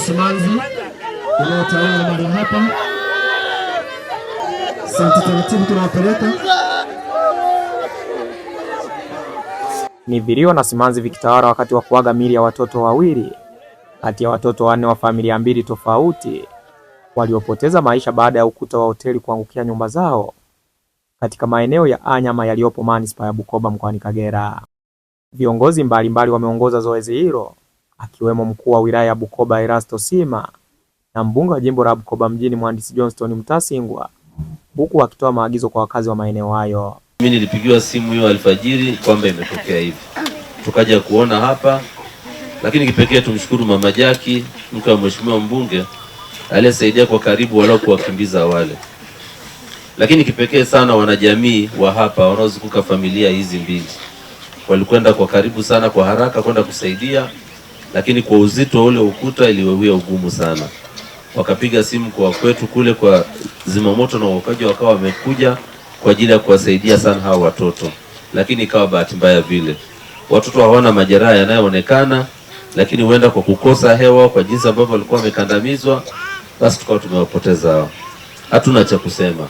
simanzi inayotawala mahali hapa. Asante, taratibu tunawapeleka. Ni vilio na simanzi vikitawala wakati wa kuaga miili ya watoto wawili kati ya watoto 4 wa familia mbili tofauti waliopoteza maisha baada ya ukuta wa hoteli kuangukia nyumba zao katika maeneo ya Anyama yaliyopo manispaa ya Bukoba mkoani Kagera. Viongozi mbalimbali wameongoza zoezi hilo akiwemo mkuu wa wilaya ya Bukoba Erasto Sima na mbunge wa jimbo la Bukoba mjini Mhandisi Johnston Mtasingwa, huku wakitoa maagizo kwa wakazi wa maeneo hayo. Mimi nilipigiwa simu hiyo alfajiri kwamba imetokea hivi, tukaja kuona hapa, lakini kipekee tumshukuru Mama Jackie, mke wa mheshimiwa mbunge, aliyesaidia kwa karibu walau kuwakimbiza wale. Lakini kipekee sana wanajamii wa hapa wanaozunguka familia hizi mbili walikwenda kwa karibu sana, kwa haraka kwenda kusaidia, lakini kwa uzito ule ukuta iliwawia ugumu sana. Wakapiga simu kwa kwetu kule kwa zimamoto na uokoaji, wakawa wamekuja kwa ajili ya kuwasaidia sana hao watoto, lakini ikawa bahati mbaya vile watoto hawana majeraha yanayoonekana, lakini huenda kwa kukosa hewa, kwa jinsi ambavyo walikuwa wamekandamizwa, basi tukawa tumewapoteza hao. Hatuna cha kusema.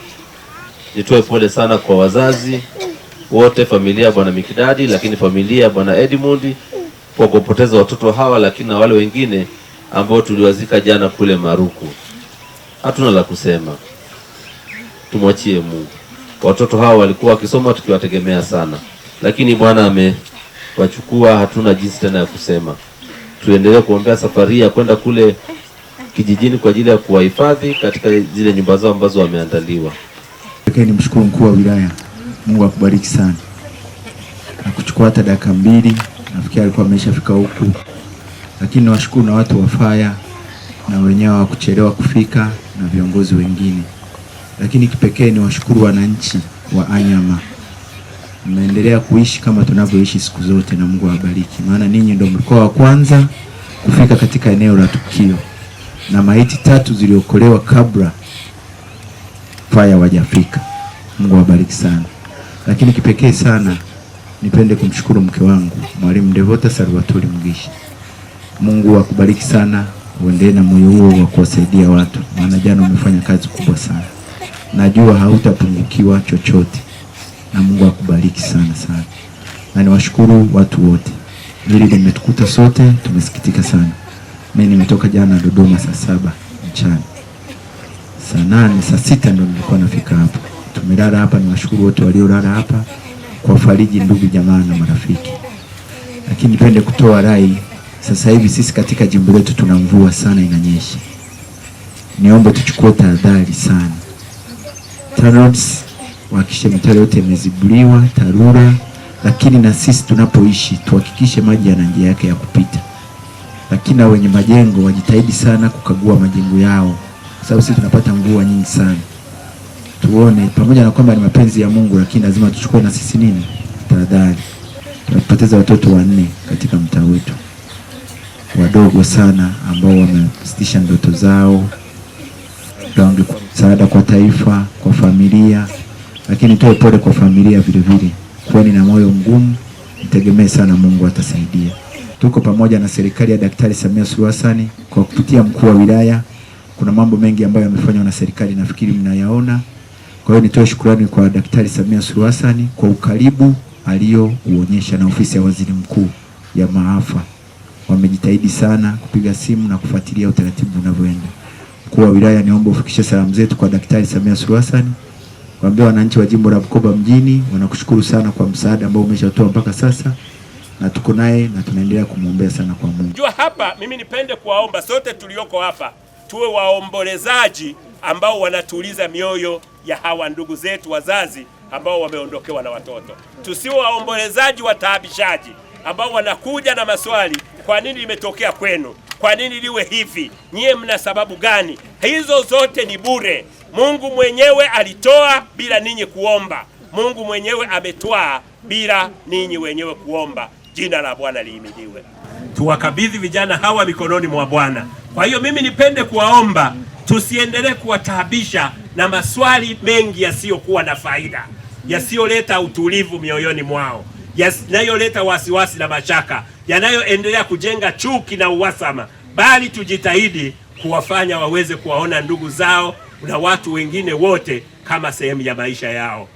Nitoe pole sana kwa wazazi wote, familia Bwana Mikidadi, lakini familia Bwana Edmund kwa kupoteza watoto hawa, lakini na wale wengine ambao tuliwazika jana kule Maruku. Hatuna la kusema. Tumwachie Mungu. Watoto hawa walikuwa wakisoma tukiwategemea sana, lakini Bwana amewachukua, hatuna jinsi tena ya kusema. Tuendelee kuombea safari ya kwenda kule kijijini kwa ajili ya kuwahifadhi katika zile nyumba zao ambazo wameandaliwa. Ni mshukuru mkuu wa wilaya, Mungu akubariki sana. Na kuchukua hata dakika 2, nafikiri alikuwa ameshafika huku. Lakini nawashukuru na watu wa faya na wenyewe wa kuchelewa kufika na viongozi wengine. Lakini kipekee ni washukuru wananchi wa Anyama. Mmeendelea kuishi kama tunavyoishi siku zote, na Mungu awabariki. Maana ninyi ndio mlikuwa wa kwanza kufika katika eneo la tukio, na maiti 3 ziliokolewa kabla faya wajafika. Mungu awabariki sana. Lakini kipekee sana nipende kumshukuru mke wangu Mwalimu Devota Salvatore Mugisha. Mungu akubariki sana, uendelee na moyo huo wa kuwasaidia watu, maana jana umefanya kazi kubwa sana. Najua hautapungukiwa chochote, na Mungu akubariki sana sana. Na niwashukuru watu wote. Hili limetukuta sote, tumesikitika sana. Mimi nimetoka jana Dodoma saa 7 mchana. Saa 8, saa 6 ndio nilikuwa nafika hapa. Tumelala hapa, niwashukuru wote waliolala hapa kwa fariji ndugu jamaa na marafiki. Lakini nipende kutoa rai, sasa hivi sisi katika jimbo letu tuna mvua sana inanyesha. Niombe tuchukue tahadhari sana. TANROADS wahakikishe mitaro yote imezibuliwa, TARURA, lakini na sisi tunapoishi tuhakikishe maji yana njia yake ya kupita. Lakini na wenye majengo wajitahidi sana kukagua majengo yao, sababu sisi tunapata mvua nyingi sana. Tuone pamoja na kwamba ni mapenzi ya Mungu, lakini lazima tuchukue na sisi nini? Tahadhari. Tunapoteza watoto 4 katika mtaa wetu, wadogo sana ambao wamesitisha ndoto zao. Tungekuwa msaada kwa taifa, kwa familia, lakini toe pole kwa familia vile vile. Kuweni na moyo mgumu, mtegemee sana Mungu atasaidia. Tuko pamoja na serikali ya Daktari Samia Suluhu Hassan kwa kupitia mkuu wa wilaya. Kuna mambo mengi ambayo yamefanywa na serikali, nafikiri mnayaona. Kwa hiyo nitoe shukrani kwa Daktari Samia Suluhu Hassan kwa ukaribu aliouonyesha na ofisi ya waziri mkuu ya maafa. Wamejitahidi sana kupiga simu na kufuatilia utaratibu unavyoenda. Mkuu wa wilaya, niombe ufikishe salamu zetu kwa Daktari Samia Suluhu Hassan. Waambie wananchi wa jimbo la Bukoba mjini wanakushukuru sana kwa msaada ambao umeshatoa mpaka sasa, na tuko naye na tunaendelea kumwombea sana kwa Mungu. Jua hapa mimi nipende kuwaomba sote tulioko hapa tuwe waombolezaji ambao wanatuliza mioyo ya hawa ndugu zetu wazazi ambao wameondokewa na watoto. Tusiwe waombolezaji wataabishaji ambao wanakuja na maswali, kwa nini limetokea kwenu? Kwa nini liwe hivi? Nyie mna sababu gani? Hizo zote ni bure. Mungu mwenyewe alitoa bila ninyi kuomba. Mungu mwenyewe ametwaa bila ninyi wenyewe kuomba. Jina la Bwana lihimidiwe. Tuwakabidhi vijana hawa mikononi mwa Bwana. Kwa hiyo mimi nipende kuwaomba tusiendelee kuwataabisha na maswali mengi yasiyokuwa na faida, yasiyoleta utulivu mioyoni mwao, yanayoleta wasiwasi na mashaka, yanayoendelea kujenga chuki na uhasama. bali tujitahidi kuwafanya waweze kuwaona ndugu zao na watu wengine wote kama sehemu ya maisha yao.